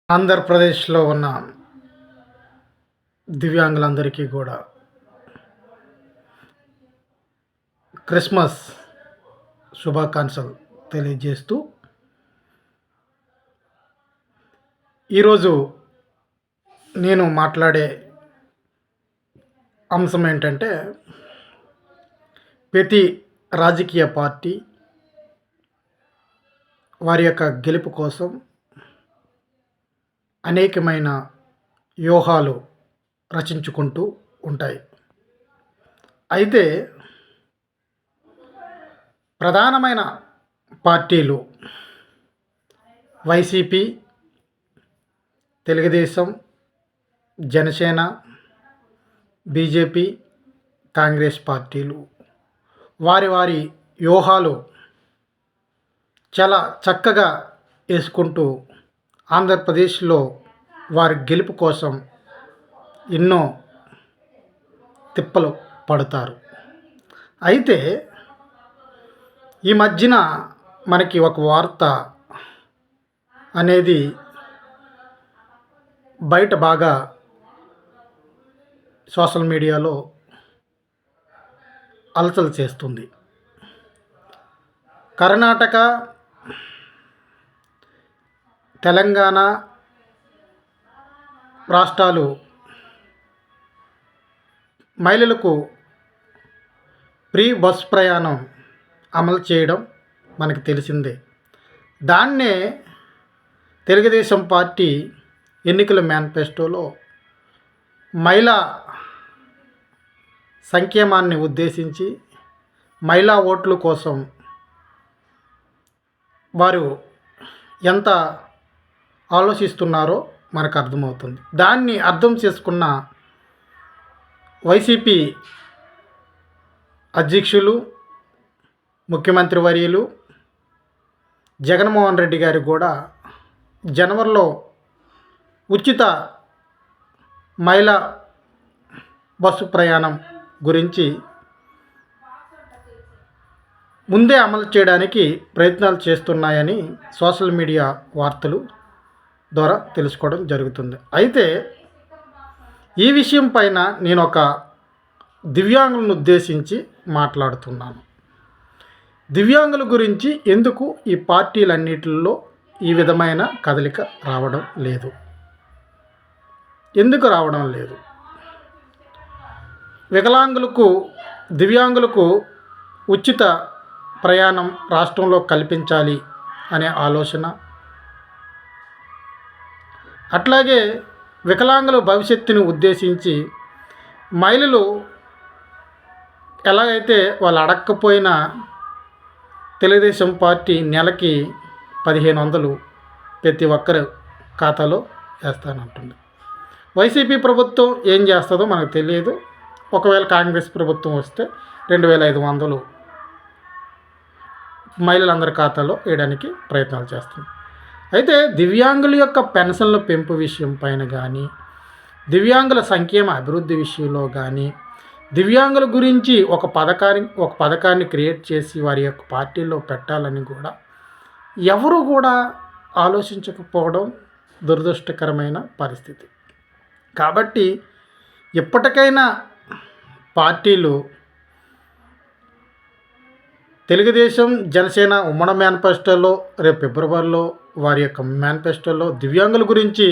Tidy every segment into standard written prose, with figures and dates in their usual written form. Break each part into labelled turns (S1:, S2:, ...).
S1: ఆంధ్రప్రదేశ్లో ఉన్న దివ్యాంగులందరికీ కూడా క్రిస్మస్ శుభాకాంక్షలు తెలియజేస్తూ ఈరోజు నేను మాట్లాడే అంశం ఏంటంటే, ప్రతి రాజకీయ పార్టీ వారి యొక్క గెలుపు కోసం అనేకమైన వ్యూహాలు రచించుకుంటూ ఉంటాయి. అయితే ప్రధానమైన పార్టీలు వైసీపీ, తెలుగుదేశం, జనసేన, బీజేపీ, కాంగ్రెస్ పార్టీలు వారి వారి వ్యూహాలు చాలా చక్కగా వేసుకుంటూ ఆంధ్రప్రదేశ్లో వారి గెలుపు కోసం ఎన్నో తిప్పలు పడతారు. అయితే ఈ మధ్యన మనకి ఒక వార్త అనేది బయట బాగా సోషల్ మీడియాలో అలచలు చేస్తుంది. కర్ణాటక, తెలంగాణ రాష్ట్రాలు మహిళలకు ఫ్రీ బస్ ప్రయాణం అమలు చేయడం మనకు తెలిసిందే. దాన్నే తెలుగుదేశం పార్టీ ఎన్నికల మేనిఫెస్టోలో మహిళా సంక్షేమాన్ని ఉద్దేశించి మహిళా ఓట్ల కోసం వారు ఎంత ఆలోచిస్తున్నారో మనకు అర్థమవుతుంది. దాన్ని అర్థం చేసుకున్న వైసీపీ అధ్యక్షులు, ముఖ్యమంత్రి వర్యులు జగన్మోహన్ రెడ్డి గారు కూడా జనవరిలో ఉచిత మహిళా బస్సు ప్రయాణం గురించి ముందే అమలు చేయడానికి ప్రయత్నాలు చేస్తున్నాయని సోషల్ మీడియా వార్తలు ద్వారా తెలుసుకోవడం జరుగుతుంది. అయితే ఈ విషయం పైన నేను ఒక దివ్యాంగులను ఉద్దేశించి మాట్లాడుతున్నాను. దివ్యాంగుల గురించి ఎందుకు ఈ పార్టీలన్నిటిలో ఈ విధమైన కదలిక రావడం లేదు? ఎందుకు రావడం లేదు? వికలాంగులకు, దివ్యాంగులకు ఉచిత ప్రయాణం రాష్ట్రంలో కల్పించాలి అనే ఆలోచన, అట్లాగే వికలాంగుల భవిష్యత్తుని ఉద్దేశించి మహిళలు ఎలాగైతే వాళ్ళు అడగకపోయినా తెలుగుదేశం పార్టీ నెలకి 1500 ప్రతి ఒక్కరి ఖాతాలో వేస్తానంటుంది. వైసీపీ ప్రభుత్వం ఏం చేస్తుందో మనకు తెలియదు. ఒకవేళ కాంగ్రెస్ ప్రభుత్వం వస్తే 2500 మహిళలందరి ఖాతాలో వేయడానికి ప్రయత్నాలు చేస్తుంది. అయితే దివ్యాంగుల యొక్క పెన్షన్ల పెంపు విషయం పైన కానీ, దివ్యాంగుల సంక్షేమ అభివృద్ధి విషయంలో కానీ, దివ్యాంగుల గురించి ఒక పథకాన్ని క్రియేట్ చేసి వారి యొక్క పార్టీల్లో పెట్టాలని కూడా ఎవరు కూడా ఆలోచించకపోవడం దురదృష్టకరమైన పరిస్థితి. కాబట్టి ఎప్పటికైనా పార్టీలు తెలుగుదేశం, జనసేన ఉమ్మడి మేనిఫెస్టోలో రేపు ఫిబ్రవరిలో వారి యొక్క మేనిఫెస్టోలో దివ్యాంగుల గురించి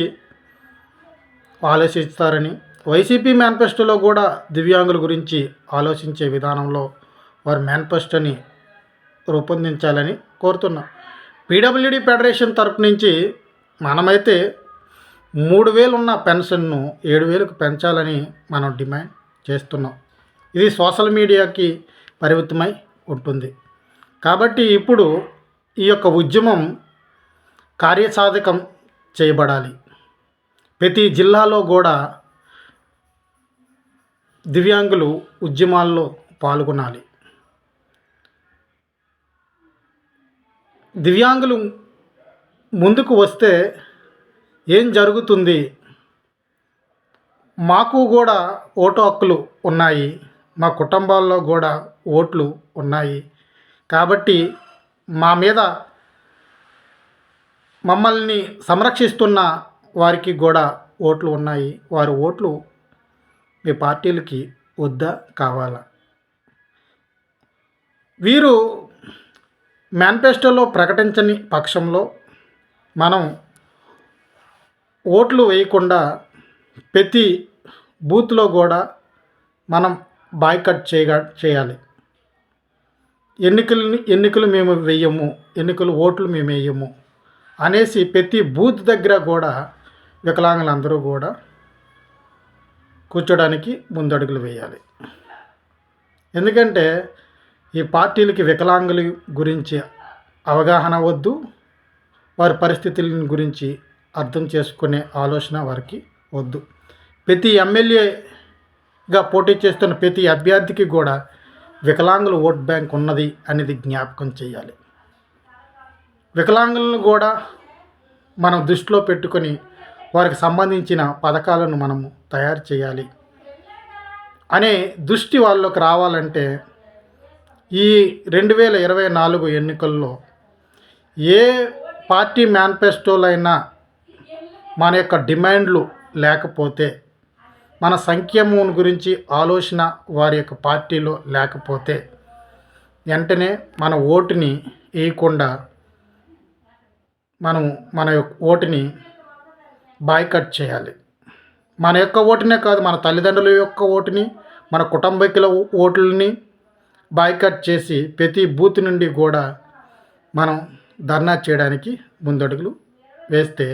S1: ఆలోచిస్తారని, వైసీపీ మేనిఫెస్టోలో కూడా దివ్యాంగుల గురించి ఆలోచించే విధానంలో వారి మేనిఫెస్టోని రూపొందించాలని కోరుతున్నాం. పీడబ్ల్యూడీ ఫెడరేషన్ తరపు నుంచి మనమైతే 3000 ఉన్న పెన్షన్ను 7000కు పెంచాలని మనం డిమాండ్ చేస్తున్నాం. ఇది సోషల్ మీడియాకి పరిమితమై ఉంటుంది. కాబట్టి ఇప్పుడు ఈ యొక్క ఉద్యమం కార్యసాధకం చేయబడాలి. ప్రతి జిల్లాలో కూడా దివ్యాంగులు ఉద్యమాల్లో పాల్గొనాలి. దివ్యాంగులు ముందుకు వస్తే ఏం జరుగుతుంది? మాకు కూడా ఓటు హక్కులు ఉన్నాయి, మా కుటుంబాల్లో కూడా ఓట్లు ఉన్నాయి. కాబట్టి మా మీద మమ్మల్ని సంరక్షిస్తున్న వారికి కూడా ఓట్లు ఉన్నాయి. వారి ఓట్లు మీ పార్టీలకి వద్దా, కావాలా? వీరు మేనిఫెస్టోలో ప్రకటించని పక్షంలో మనం ఓట్లు వేయకుండా ప్రతి బూత్లో కూడా మనం బాయ్కట్ చేయాలి. ఎన్నికలు మేము వేయము, ఓట్లు మేము వేయము అనేసి ప్రతి బూత్ దగ్గర కూడా వికలాంగులందరూ కూడా కూర్చోడానికి ముందడుగులు వేయాలి. ఎందుకంటే ఈ పార్టీలకి వికలాంగుల గురించి అవగాహన వద్దు, వారి పరిస్థితుల గురించి అర్థం చేసుకునే ఆలోచన వారికి వద్దు. ప్రతి ఎమ్మెల్యేగా పోటీ చేస్తున్న ప్రతి అభ్యర్థికి కూడా వికలాంగుల ఓట్ బ్యాంక్ ఉన్నది అనేది జ్ఞాపకం చేయాలి. వికలాంగులను కూడా మనం దృష్టిలో పెట్టుకొని వారికి సంబంధించిన పథకాలను మనము తయారు చేయాలి అనే దృష్టి వాళ్ళకి రావాలంటే ఈ 2024 ఎన్నికల్లో ఏ పార్టీ మేనిఫెస్టోలైనా మన యొక్క డిమాండ్లు లేకపోతే, మన సంక్షేమం గురించి ఆలోచన వారి యొక్క పార్టీలో లేకపోతే వెంటనే మన ఓటుని వేయకుండా మన యొక్క ఓటుని బాయ్కట్ చేయాలి. మన యొక్క ఓటునే కాదు, మన తల్లిదండ్రుల యొక్క ఓటుని, మన కుటుంబీకుల ఓట్లని బాయ్కట్ చేసి ప్రతి బూత్ నుండి కూడా మనం ధర్నా చేయడానికి ముందడుగులు వేస్తే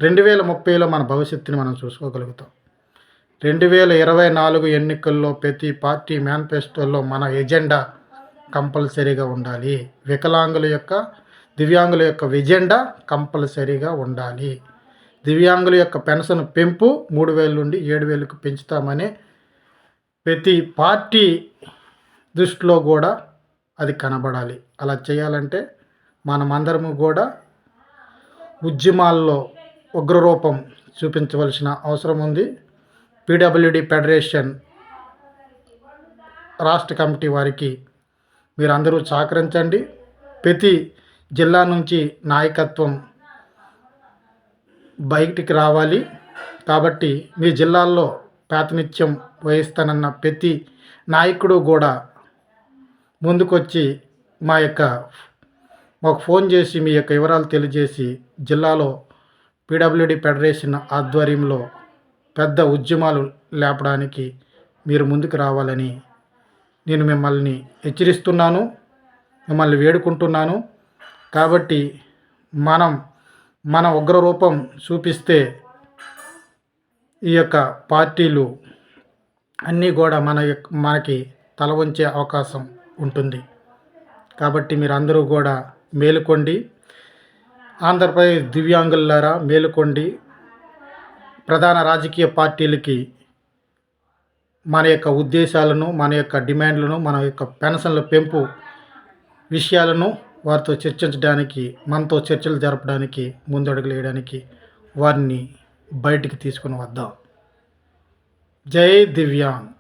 S1: 2030లో మన భవిష్యత్తుని మనం చూసుకోగలుగుతాం. 2024 ఎన్నికల్లో ప్రతి పార్టీ మేనిఫెస్టోలో మన ఎజెండా కంపల్సరీగా ఉండాలి. దివ్యాంగుల యొక్క ఎజెండా కంపల్సరీగా ఉండాలి. దివ్యాంగుల యొక్క పెన్షన్ పెంపు 3,000 నుండి 7,000కు పెంచుతామని ప్రతి పార్టీ దృష్టిలో కూడా అది కనబడాలి. అలా చేయాలంటే మనమందరము కూడా ఉద్యమాల్లో ఉగ్రరూపం చూపించవలసిన అవసరం ఉంది. పీడబ్ల్యూడి ఫెడరేషన్ రాష్ట్ర కమిటీ వారికి మీరందరూ సహకరించండి. ప్రతి జిల్లా నుంచి నాయకత్వం బయటికి రావాలి. కాబట్టి మీ జిల్లాల్లో ప్రాతినిధ్యం వహిస్తానన్న ప్రతి నాయకుడు కూడా ముందుకొచ్చి మాకు ఫోన్ చేసి మీ యొక్క వివరాలు తెలియజేసి జిల్లాలో పీడబ్ల్యూడి ఫెడరేషన్ ఆధ్వర్యంలో పెద్ద ఉద్యమాలు లేపడానికి మీరు ముందుకు రావాలని నేను మిమ్మల్ని హెచ్చరిస్తున్నాను, మిమ్మల్ని వేడుకుంటున్నాను. కాబట్టి మన ఉగ్రరూపం చూపిస్తే ఈ యొక్క పార్టీలు అన్నీ కూడా మనకి తల వంచే అవకాశం ఉంటుంది. కాబట్టి మీరందరూ కూడా మేలుకోండి. ఆంధ్రప్రదేశ్ దివ్యాంగులారా మేలుకోండి. ప్రధాన రాజకీయ పార్టీలకి మన యొక్క ఉద్దేశాలను, మన యొక్క డిమాండ్లను, మన యొక్క పెన్షన్ల పెంపు విషయాలను వారితో చర్చించడానికి, మనతో చర్చలు జరపడానికి, ముందడుగులు వేయడానికి వారిని బయటికి తీసుకుని వద్దాం. జై దివ్యాంగ్.